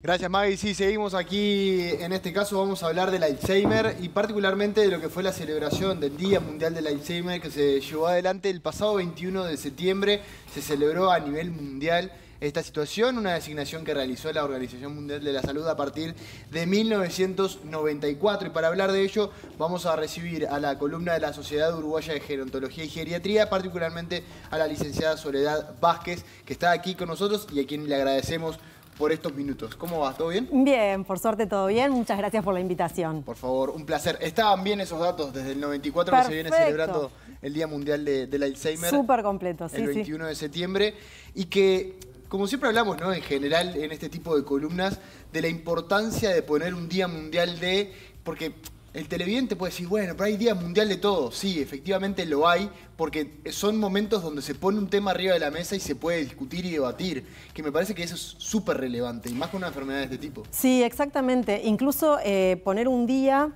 Gracias, Maggie. Sí, seguimos aquí. En este caso vamos a hablar del Alzheimer y particularmente de lo que fue la celebración del Día Mundial del Alzheimer que se llevó adelante el pasado 21 de septiembre. Se celebró a nivel mundial esta situación, una designación que realizó la Organización Mundial de la Salud a partir de 1994. Y para hablar de ello vamos a recibir a la columna de la Sociedad Uruguaya de Gerontología y Geriatría, particularmente a la licenciada Soledad Vázquez, que está aquí con nosotros y a quien le agradecemos por estos minutos. ¿Cómo va? ¿Todo bien? Bien, por suerte todo bien. Muchas gracias por la invitación. Por favor, un placer. Estaban bien esos datos desde el 94 Perfecto. que se viene celebrando el Día Mundial del Alzheimer. Súper completo, sí, el 21 de septiembre. Y que, como siempre hablamos, ¿no?, en general, en este tipo de columnas, de la importancia de poner un Día Mundial de... Porque el televidente puede decir, bueno, pero hay Día Mundial de todo. Sí, efectivamente lo hay, porque son momentos donde se pone un tema arriba de la mesa y se puede discutir y debatir, que me parece que eso es súper relevante, y más con una enfermedad de este tipo. Sí, exactamente. Incluso poner un día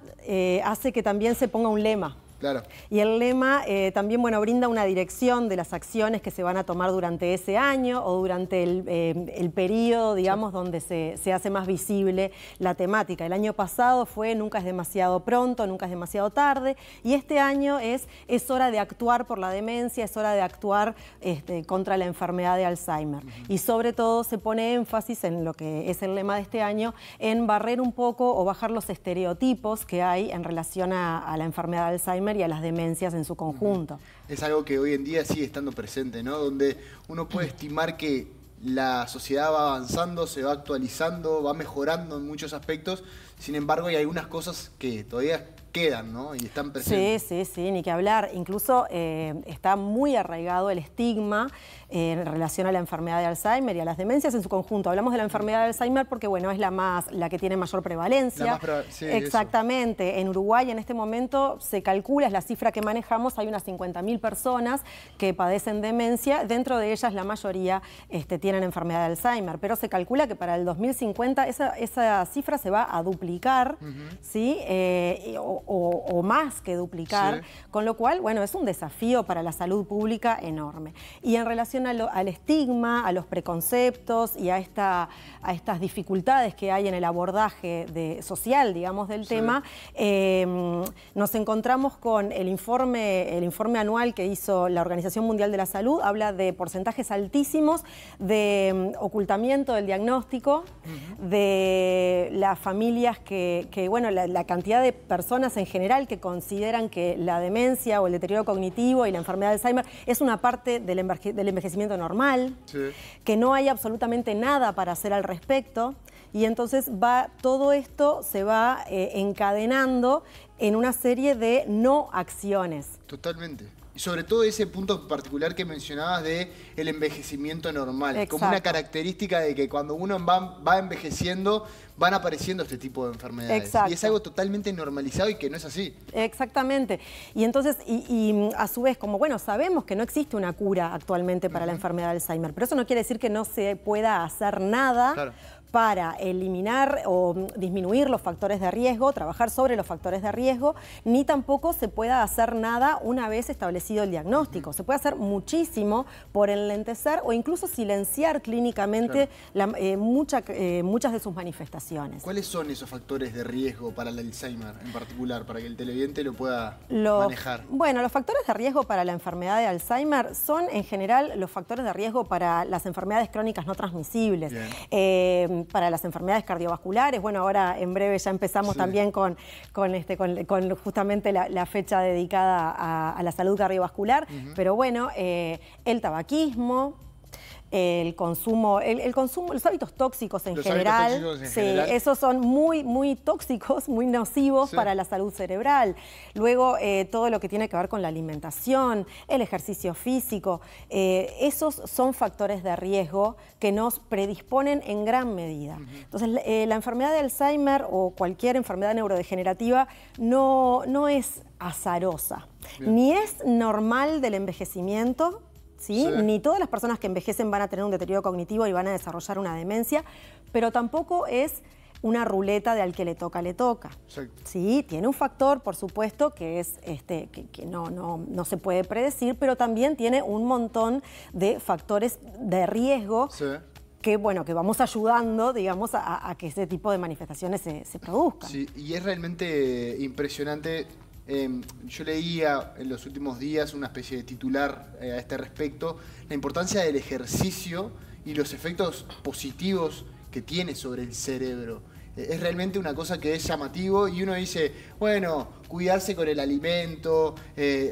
hace que también se ponga un lema. Claro. Y el lema también, bueno, brinda una dirección de las acciones que se van a tomar durante ese año o durante el periodo, digamos, sí, donde se hace más visible la temática. El año pasado fue Nunca es demasiado pronto, nunca es demasiado tarde, y este año es hora de actuar por la demencia, es hora de actuar contra la enfermedad de Alzheimer. Y sobre todo se pone énfasis en lo que es el lema de este año, en barrer un poco o bajar los estereotipos que hay en relación a la enfermedad de Alzheimer y a las demencias en su conjunto. Es algo que hoy en día sigue estando presente, ¿no? Donde uno puede estimar que la sociedad va avanzando, se va actualizando, va mejorando en muchos aspectos. Sin embargo, hay algunas cosas que todavía quedan, ¿no?, y están presentes. Sí, ni que hablar. Incluso está muy arraigado el estigma en relación a la enfermedad de Alzheimer y a las demencias en su conjunto. Hablamos de la enfermedad de Alzheimer porque, bueno, es la que tiene mayor prevalencia. Sí, exactamente. Eso. En Uruguay en este momento se calcula, es la cifra que manejamos, hay unas 50.000 personas que padecen demencia. Dentro de ellas la mayoría tienen enfermedad de Alzheimer, pero se calcula que para el 2050 esa cifra se va a duplicar, ¿sí? O más que duplicar, sí, con lo cual, bueno, es un desafío para la salud pública enorme. Y en relación al estigma, a los preconceptos y a estas dificultades que hay en el abordaje social, digamos, del tema, nos encontramos con el informe anual que hizo la Organización Mundial de la Salud. Habla de porcentajes altísimos de ocultamiento del diagnóstico, de las familias bueno, la cantidad de personas en general que consideran que la demencia o el deterioro cognitivo y la enfermedad de Alzheimer es una parte del envejecimiento normal, sí, que no hay absolutamente nada para hacer al respecto, y entonces todo esto se va encadenando en una serie de no acciones. Totalmente. Y sobre todo ese punto particular que mencionabas de el envejecimiento normal. Exacto. Como una característica de que cuando uno va envejeciendo van apareciendo este tipo de enfermedades. Exacto. Y es algo totalmente normalizado y que no es así. Exactamente. Y entonces, a su vez, como bueno, sabemos que no existe una cura actualmente para la enfermedad de Alzheimer, pero eso no quiere decir que no se pueda hacer nada, claro, para eliminar o disminuir los factores de riesgo, trabajar sobre los factores de riesgo, ni tampoco se pueda hacer nada una vez establecido el diagnóstico. Se puede hacer muchísimo por enlentecer o incluso silenciar clínicamente, claro, muchas de sus manifestaciones. ¿Cuáles son esos factores de riesgo para el Alzheimer en particular, para que el televidente lo pueda manejar? Bueno, los factores de riesgo para la enfermedad de Alzheimer son en general los factores de riesgo para las enfermedades crónicas no transmisibles. Para las enfermedades cardiovasculares. Bueno, ahora en breve ya empezamos, sí, también con justamente la fecha dedicada a la salud cardiovascular, pero bueno, el tabaquismo, el consumo, los hábitos tóxicos en general, esos son muy tóxicos, muy nocivos, sí, para la salud cerebral. Luego, todo lo que tiene que ver con la alimentación, el ejercicio físico, esos son factores de riesgo que nos predisponen en gran medida. Entonces, la enfermedad de Alzheimer o cualquier enfermedad neurodegenerativa no es azarosa, ni es normal del envejecimiento, ¿sí? Sí. Ni todas las personas que envejecen van a tener un deterioro cognitivo y van a desarrollar una demencia, pero tampoco es una ruleta de al que le toca, le toca. Sí, tiene un factor, por supuesto, que es que no se puede predecir, pero también tiene un montón de factores de riesgo, sí, bueno, que vamos ayudando, digamos, a que ese tipo de manifestaciones se produzcan. Sí, y es realmente impresionante. Yo leía en los últimos días una especie de titular a este respecto, la importancia del ejercicio y los efectos positivos que tiene sobre el cerebro. Es realmente una cosa que es llamativo y uno dice, bueno, cuidarse con el alimento,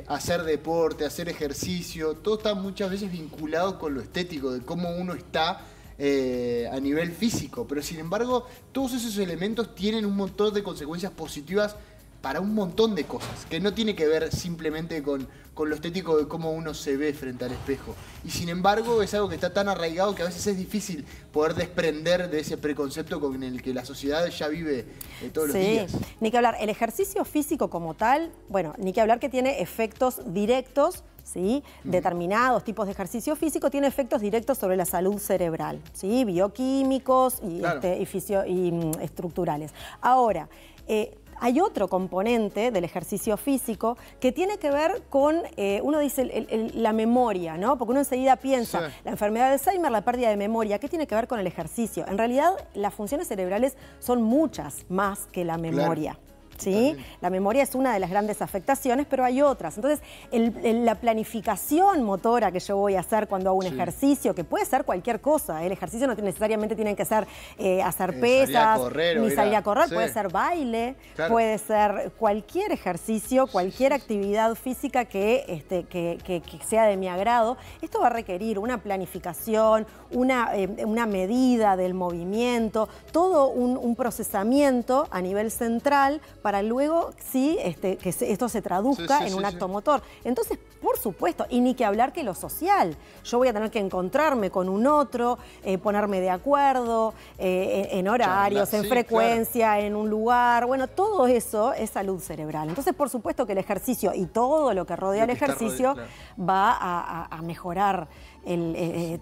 hacer deporte, hacer ejercicio, todo está muchas veces vinculado con lo estético, de cómo uno está a nivel físico, pero sin embargo todos esos elementos tienen un montón de consecuencias positivas para un montón de cosas, que no tiene que ver simplemente con lo estético de cómo uno se ve frente al espejo. Y sin embargo es algo que está tan arraigado que a veces es difícil poder desprender de ese preconcepto con el que la sociedad ya vive todos los días. Ni que hablar, el ejercicio físico como tal, bueno, ni que hablar que tiene efectos directos, ¿sí? Determinados tipos de ejercicio físico tiene efectos directos sobre la salud cerebral, ¿sí? Bioquímicos y, claro, y estructurales. Ahora, hay otro componente del ejercicio físico que tiene que ver con, uno dice, la memoria, ¿no? Porque uno enseguida piensa, sí, la enfermedad de Alzheimer, la pérdida de memoria, ¿qué tiene que ver con el ejercicio? En realidad, las funciones cerebrales son muchas más que la memoria. Claro. ¿Sí? La memoria es una de las grandes afectaciones, pero hay otras. Entonces, la planificación motora que yo voy a hacer cuando hago un ejercicio, que puede ser cualquier cosa, el ejercicio no necesariamente tiene que ser hacer pesas, ni salir a correr, puede ser baile, puede ser cualquier ejercicio, cualquier actividad física que sea de mi agrado. Esto va a requerir una planificación, una medida del movimiento, todo un procesamiento a nivel central para luego sí que esto se traduzca en un acto motor. Entonces, por supuesto, y ni que hablar que lo social. Yo voy a tener que encontrarme con un otro, ponerme de acuerdo, en horarios, en frecuencia, en un lugar. Bueno, todo eso es salud cerebral. Entonces, por supuesto que el ejercicio y todo lo que rodea el ejercicio va a mejorar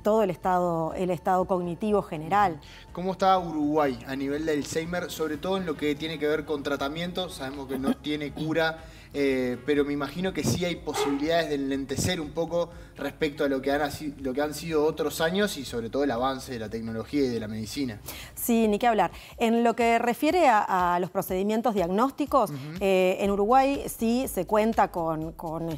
todo el estado cognitivo general. ¿Cómo está Uruguay a nivel de Alzheimer, sobre todo en lo que tiene que ver con tratamiento? Sabemos que no tiene cura, pero me imagino que sí hay posibilidades de enlentecer un poco respecto a lo que han sido otros años y sobre todo el avance de la tecnología y de la medicina. Sí, ni qué hablar. En lo que refiere a los procedimientos diagnósticos, en Uruguay sí se cuenta con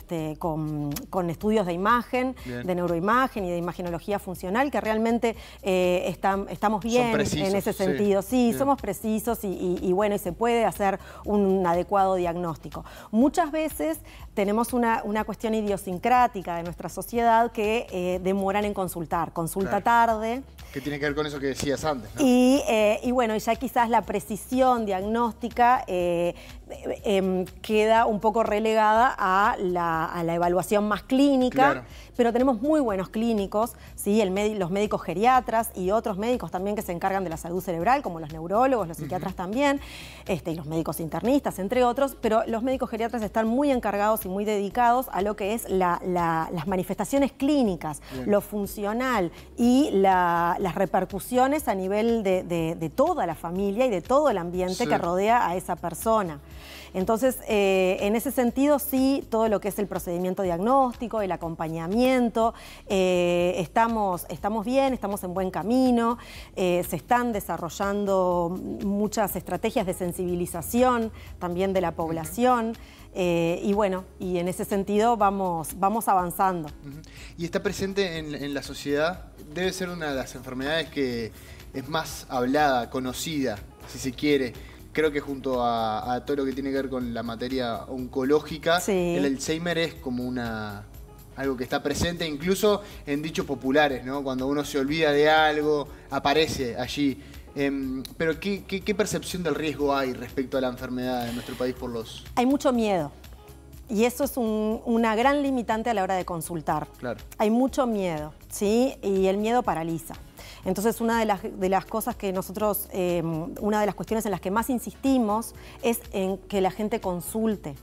estudios de imagen, de neuroimagen y de imagenología funcional, que realmente estamos bien en ese sentido. Sí, somos precisos y bueno, y se puede hacer un adecuado diagnóstico. Muchas veces tenemos una cuestión idiosincrática de nuestra sociedad que demoran en consultar. Consulta tarde. Que tiene que ver con eso que decías antes, ¿no? Y bueno, ya quizás la precisión diagnóstica queda un poco relegada a la evaluación más clínica, pero tenemos muy buenos clínicos, ¿sí? Los médicos geriatras y otros médicos también que se encargan de la salud cerebral, como los neurólogos, los psiquiatras también, y los médicos internistas, entre otros, pero los médicos geriatras están muy encargados y muy dedicados a lo que es las manifestaciones clínicas, lo funcional y las repercusiones a nivel de toda la familia y de todo el ambiente que rodea a esa persona. Entonces, en ese sentido, sí, todo lo que es el procedimiento diagnóstico, el acompañamiento, estamos bien, estamos en buen camino, se están desarrollando muchas estrategias de sensibilización también de la población. Y bueno, y en ese sentido vamos avanzando. Y está presente en la sociedad, debe ser una de las enfermedades que es más hablada, conocida, si se quiere. Creo que junto a todo lo que tiene que ver con la materia oncológica, el Alzheimer es como algo que está presente incluso en dichos populares, ¿no? Cuando uno se olvida de algo, aparece allí. Pero ¿qué percepción del riesgo hay respecto a la enfermedad en nuestro país por los...? Hay mucho miedo. Y eso es una gran limitante a la hora de consultar. Claro. Hay mucho miedo, ¿sí? Y el miedo paraliza. Entonces, una de las cosas que nosotros, una de las cuestiones en las que más insistimos es en que la gente consulte,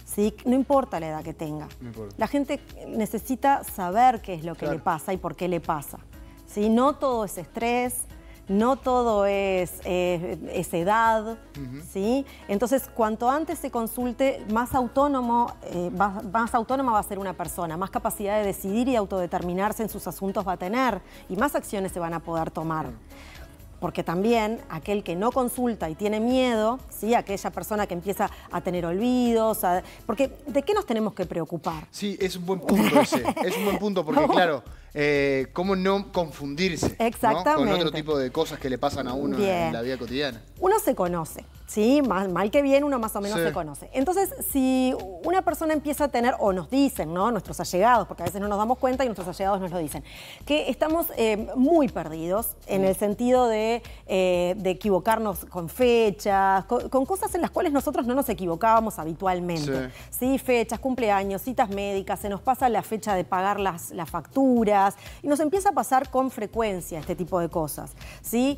¿sí? No importa la edad que tenga. No importa. La gente necesita saber qué es lo que le pasa y por qué le pasa, ¿sí? No todo es estrés, no todo es edad, ¿sí? Entonces, cuanto antes se consulte, más autónoma va a ser una persona, más capacidad de decidir y autodeterminarse en sus asuntos va a tener y más acciones se van a poder tomar. Porque también aquel que no consulta y tiene miedo, ¿sí? Aquella persona que empieza a tener olvidos, porque ¿de qué nos tenemos que preocupar? Sí, es un buen punto ese, es un buen punto porque claro, ¿cómo no confundirse? Exactamente. ¿No? Con otro tipo de cosas que le pasan a uno en la vida cotidiana? Uno se conoce, ¿sí? Mal que bien uno más o menos se conoce. Entonces, si una persona empieza a tener, o nos dicen, ¿no? Nuestros allegados, porque a veces no nos damos cuenta y nuestros allegados nos lo dicen, que estamos muy perdidos en el sentido de equivocarnos con fechas, con cosas en las cuales nosotros no nos equivocábamos habitualmente. ¿Sí? Fechas, cumpleaños, citas médicas, se nos pasa la fecha de pagar las facturas y nos empieza a pasar con frecuencia este tipo de cosas. ¿Sí?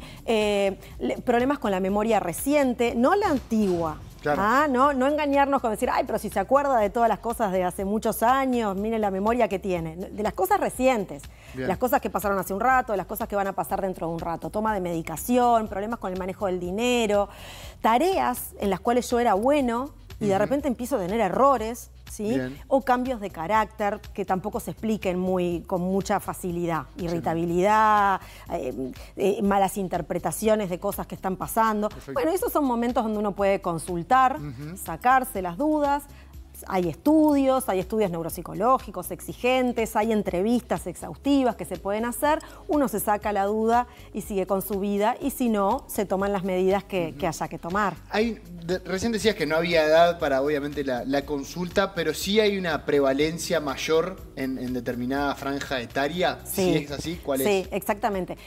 Problemas con la memoria reciente, no la antigua. Claro. No engañarnos con decir, ay, pero si se acuerda de todas las cosas de hace muchos años, miren la memoria que tiene. De las cosas recientes, las cosas que pasaron hace un rato, de las cosas que van a pasar dentro de un rato. Toma de medicación, problemas con el manejo del dinero, tareas en las cuales yo era bueno y de repente empiezo a tener errores, ¿sí? O cambios de carácter que tampoco se expliquen con mucha facilidad. Irritabilidad, malas interpretaciones de cosas que están pasando. Perfecto. Bueno, esos son momentos donde uno puede consultar, sacarse las dudas. Hay estudios neuropsicológicos exigentes, hay entrevistas exhaustivas que se pueden hacer, uno se saca la duda y sigue con su vida y si no, se toman las medidas que haya que tomar. Recién decías que no había edad para obviamente la consulta, pero sí hay una prevalencia mayor en determinada franja etaria. Sí. Si es así, ¿cuál es? Sí, exactamente.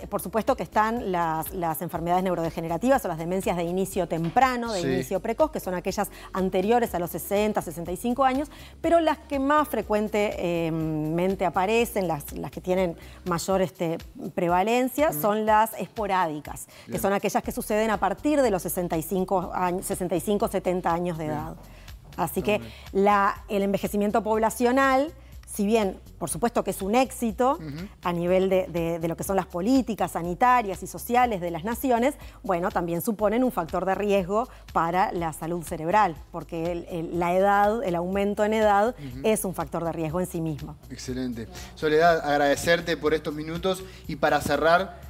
Por supuesto que están las enfermedades neurodegenerativas o las demencias de inicio temprano, de inicio precoz, que son aquellas anteriores a los 60, 65 años, pero las que más frecuentemente aparecen, las que tienen mayor prevalencia, son las esporádicas, que son aquellas que suceden a partir de los 65, 70 años de edad. Así que el envejecimiento poblacional, si bien, por supuesto que es un éxito a nivel de lo que son las políticas sanitarias y sociales de las naciones, bueno, también suponen un factor de riesgo para la salud cerebral, porque la edad, el aumento en edad es un factor de riesgo en sí mismo. Excelente. Soledad, agradecerte por estos minutos y para cerrar,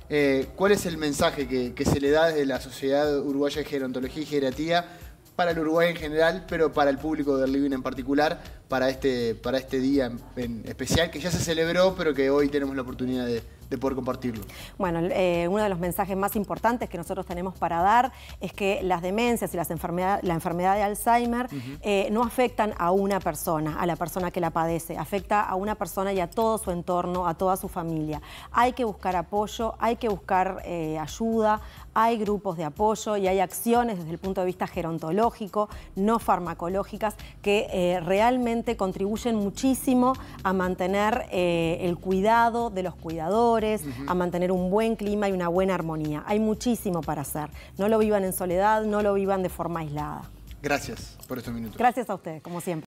¿cuál es el mensaje que se le da desde la Sociedad Uruguaya de Gerontología y Geriatría para el Uruguay en general, pero para el público del Living en particular, para este día en especial, que ya se celebró, pero que hoy tenemos la oportunidad de poder compartirlo? Bueno, uno de los mensajes más importantes que nosotros tenemos para dar es que las demencias y la enfermedad de Alzheimer no afectan a una persona, a la persona que la padece, afecta a una persona y a todo su entorno, a toda su familia. Hay que buscar apoyo, hay que buscar ayuda, hay grupos de apoyo y hay acciones desde el punto de vista gerontológico, no farmacológicas, que realmente contribuyen muchísimo a mantener el cuidado de los cuidadores, a mantener un buen clima y una buena armonía. Hay muchísimo para hacer. No lo vivan en soledad, no lo vivan de forma aislada. Gracias por estos minutos. Gracias a ustedes, como siempre.